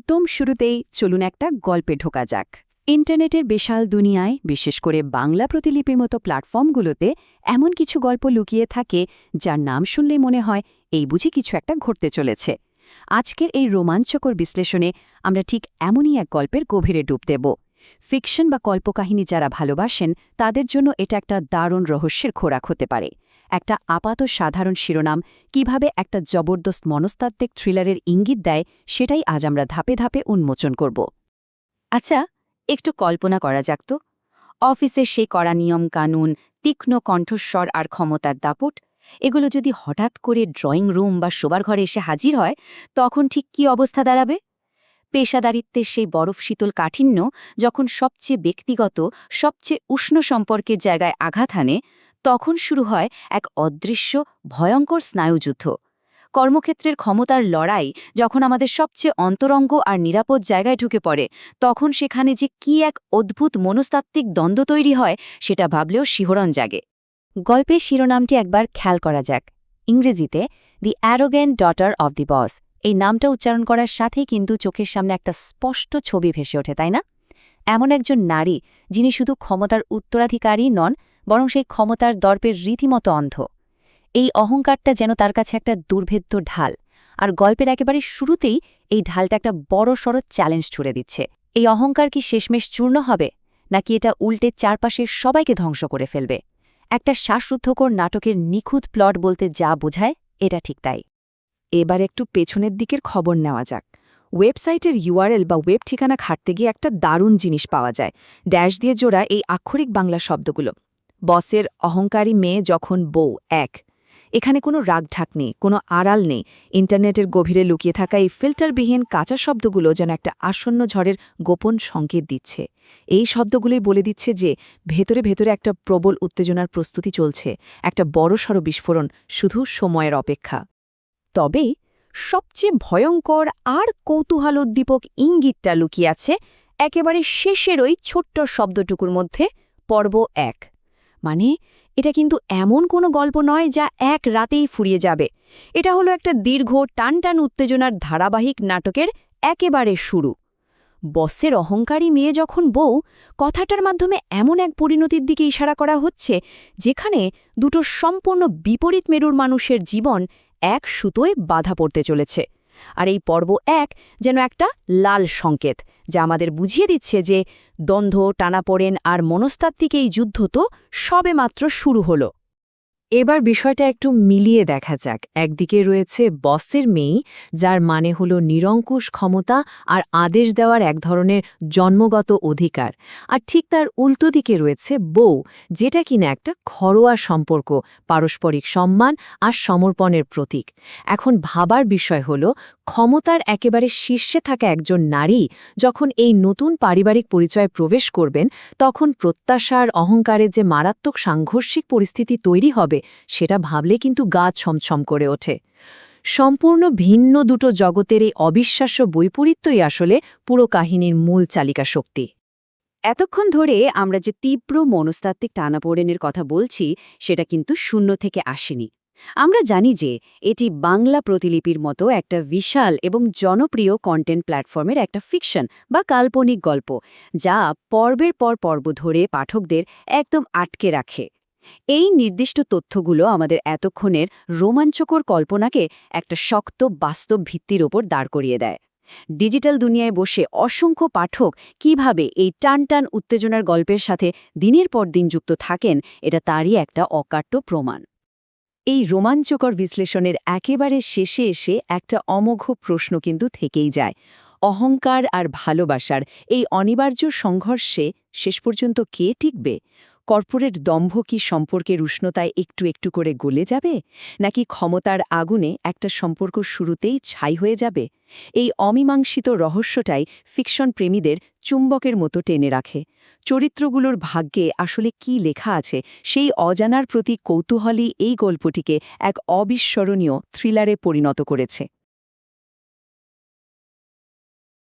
একদম শুরুতেই চলুন একটা গল্পে ঢোকা যাক। ইন্টারনেটের বিশাল দুনিয়ায়, বিশেষ করে বাংলা প্রতিলিপির মতো প্ল্যাটফর্মগুলোতে এমন কিছু গল্প লুকিয়ে থাকে যার নাম শুনলেই মনে হয় এই বুঝি কিছু একটা ঘটতে চলেছে। আজকের এই রোমাঞ্চকর বিশ্লেষণে আমরা ঠিক এমনই এক গল্পের গভীরে ডুব দেব। ফিকশন বা কল্পকাহিনী যারা ভালোবাসেন তাদের জন্য এটা একটা দারুণ রহস্যের খোরাক হতে পারে। একটা আপাত সাধারণ শিরোনাম কিভাবে একটা জবরদস্ত মনস্তাত্ত্বিক থ্রিলারের ইঙ্গিত দেয়, সেটাই আজ আমরা ধাপে ধাপে উন্মোচন করব। আচ্ছা, একটু কল্পনা করা যাক তো, অফিসের সেই কড়া নিয়ম কানুন, তীক্ষ্ণ কণ্ঠস্বর আর ক্ষমতার দাপট, এগুলো যদি হঠাৎ করে ড্রয়িং রুম বা শোবার ঘরে এসে হাজির হয়, তখন ঠিক কী অবস্থা দাঁড়াবে? পেশাদারিত্বের সেই বরফ শীতল কাঠিন্য যখন সবচেয়ে ব্যক্তিগত, সবচেয়ে উষ্ণ সম্পর্কের জায়গায় আঘাত হানে, তখন শুরু হয় এক অদৃশ্য ভয়ঙ্কর স্নায়ুযুদ্ধ। কর্মক্ষেত্রের ক্ষমতার লড়াই যখন আমাদের সবচেয়ে অন্তরঙ্গ আর নিরাপদ জায়গায় ঢুকে পড়ে, তখন সেখানে যে কি এক অদ্ভুত মনস্তাত্ত্বিক দ্বন্দ্ব তৈরি হয়, সেটা ভাবলেও শিহরণ জাগে। গল্পের শিরোনামটি একবার খেয়াল করা যাক। ইংরেজিতে দি অ্যারোগেন্ট ডটার অব দি বস। এই নামটা উচ্চারণ করার সাথেই কিন্তু চোখের সামনে একটা স্পষ্ট ছবি ভেসে ওঠে, তাই না? এমন একজন নারী যিনি শুধু ক্ষমতার উত্তরাধিকারী নন, বরং সেই ক্ষমতার দর্পের রীতিমতো অন্ধ। এই অহংকারটা যেন তার কাছে একটা দুর্ভেদ্য ঢাল, আর গল্পের একেবারে শুরুতেই এই ঢালটা একটা বড়সড় চ্যালেঞ্জ ছুড়ে দিচ্ছে। এই অহংকার কি শেষমেশ চূর্ণ হবে, নাকি এটা উল্টে চারপাশের সবাইকে ধ্বংস করে ফেলবে? একটা শ্বাসরুদ্ধকর নাটকের নিখুঁত প্লট বলতে যা বোঝায়, এটা ঠিক তাই। এবার একটু পেছনের দিকের খবর নেওয়া যাক। ওয়েবসাইটের ইউআরএল বা ওয়েব ঠিকানা ঘাঁটতে গিয়ে একটা দারুণ জিনিস পাওয়া যায়। ড্যাশ দিয়ে জোড়া এই আক্ষরিক বাংলা শব্দগুলো। বসের অহংকারী মেয়ে যখন বউ এক। এখানে কোনো রাগঢাক নেই, কোনো আড়াল নেই। ইন্টারনেটের গভীরে লুকিয়ে থাকা এই ফিল্টারবিহীন কাঁচা শব্দগুলো যেন একটা আসন্ন ঝড়ের গোপন সংকেত দিচ্ছে। এই শব্দগুলোই বলে দিচ্ছে যে ভেতরে ভেতরে একটা প্রবল উত্তেজনার প্রস্তুতি চলছে, একটা বড়সড় বিস্ফোরণ শুধু সময়ের অপেক্ষা। তবে সবচেয়ে ভয়ঙ্কর আর কৌতূহলোদ্দীপক ইঙ্গিতটা লুকিয়ে আছে একেবারে শেষের ওই ছোট্ট শব্দটুকুর মধ্যে, পর্ব ১। মানে এটা কিন্তু এমন কোনো গল্প নয় যা এক রাতেই ফুরিয়ে যাবে। এটা হলো একটা দীর্ঘ টানটান উত্তেজনার ধারাবাহিক নাটকের একেবারে শুরু। বসের অহংকারী মেয়ে যখন বউ, কথাটার মাধ্যমে এমন এক পরিণতির দিকে ইশারা করা হচ্ছে যেখানে দুটো সম্পূর্ণ বিপরীত মেরুর মানুষের জীবন এক সুতোয় বাধা পড়তে চলেছে। আর এই পর্ব ১ যেন একটা লাল সংকেত, যা আমাদের বুঝিয়ে দিচ্ছে যে দ্বন্দ্ব, টানাপোড়েন আর মনস্তাত্ত্বিক এই যুদ্ধ তো সবেমাত্র শুরু হলো। এবার বিষয়টা একটু মিলিয়ে দেখা যাক। একদিকে রয়েছে বসের মেয়ে, যার মানে হলো নিরঙ্কুশ ক্ষমতা আর আদেশ দেওয়ার এক ধরনের জন্মগত অধিকার। আর ঠিক তার উল্টো দিকে রয়েছে বউ, যেটা কিনা একটা ঘরোয়া সম্পর্ক, পারস্পরিক সম্মান আর সমর্পণের প্রতীক। এখন ভাবার বিষয় হলো, ক্ষমতার একেবারে শীর্ষে থাকা একজন নারী যখন এই নতুন পারিবারিক পরিচয়ে প্রবেশ করবেন, তখন প্রত্যাশার অহংকারের যে মারাত্মক সাংঘর্ষিক পরিস্থিতি তৈরি হবে, সেটা ভাবলে কিন্তু গা ছমছম করে ওঠে। সম্পূর্ণ ভিন্ন দুটো জগতের এই অবিশ্বাস্য বৈপরীত্যই আসলে পুরো কাহিনীর মূল চালিকা শক্তি। এতক্ষণ ধরে আমরা যে তীব্র মনস্তাত্ত্বিক টানাপোড়েনের কথা বলছি, সেটা কিন্তু শূন্য থেকে আসেনি। আমরা জানি যে এটি বাংলা প্রতিলিপির মতো একটা বিশাল এবং জনপ্রিয় কন্টেন্ট প্ল্যাটফর্মের একটা ফিকশন বা কাল্পনিক গল্প, যা পর্বের পর পর্ব ধরে পাঠকদের একদম আটকে রাখে। এই নির্দিষ্ট তথ্যগুলো আমাদের এতক্ষণের রোমাঞ্চকর কল্পনাকে একটা শক্ত বাস্তব ভিত্তির ওপর দাঁড় করিয়ে দেয়। ডিজিটাল দুনিয়ায় বসে অসংখ্য পাঠক কিভাবে এই টানটান উত্তেজনার গল্পের সাথে দিনের পর দিন যুক্ত থাকেন, এটা তারই একটা অকাট্য প্রমাণ। এই রোমাঞ্চকর বিশ্লেষণের একেবারে শেষে এসে একটা অমোঘ প্রশ্ন কিন্তু থেকেই যায়। অহংকার আর ভালোবাসার এই অনিবার্য সংঘর্ষে শেষ পর্যন্ত কে টিকবে? কর্পোরেট দম্ভ কি সম্পর্কের উষ্ণতায় একটু একটু করে গলে যাবে, নাকি ক্ষমতার আগুনে একটা সম্পর্ক শুরুতেই ছাই হয়ে যাবে? এই অমীমাংসিত রহস্যটাই ফিকশন প্রেমীদের চুম্বকের মতো টেনে রাখে। চরিত্রগুলোর ভাগ্যে আসলে কি লেখা আছে, সেই অজানার প্রতি কৌতূহলী এই গল্পটিকে এক অবিস্মরণীয় থ্রিলারে পরিণত করেছে।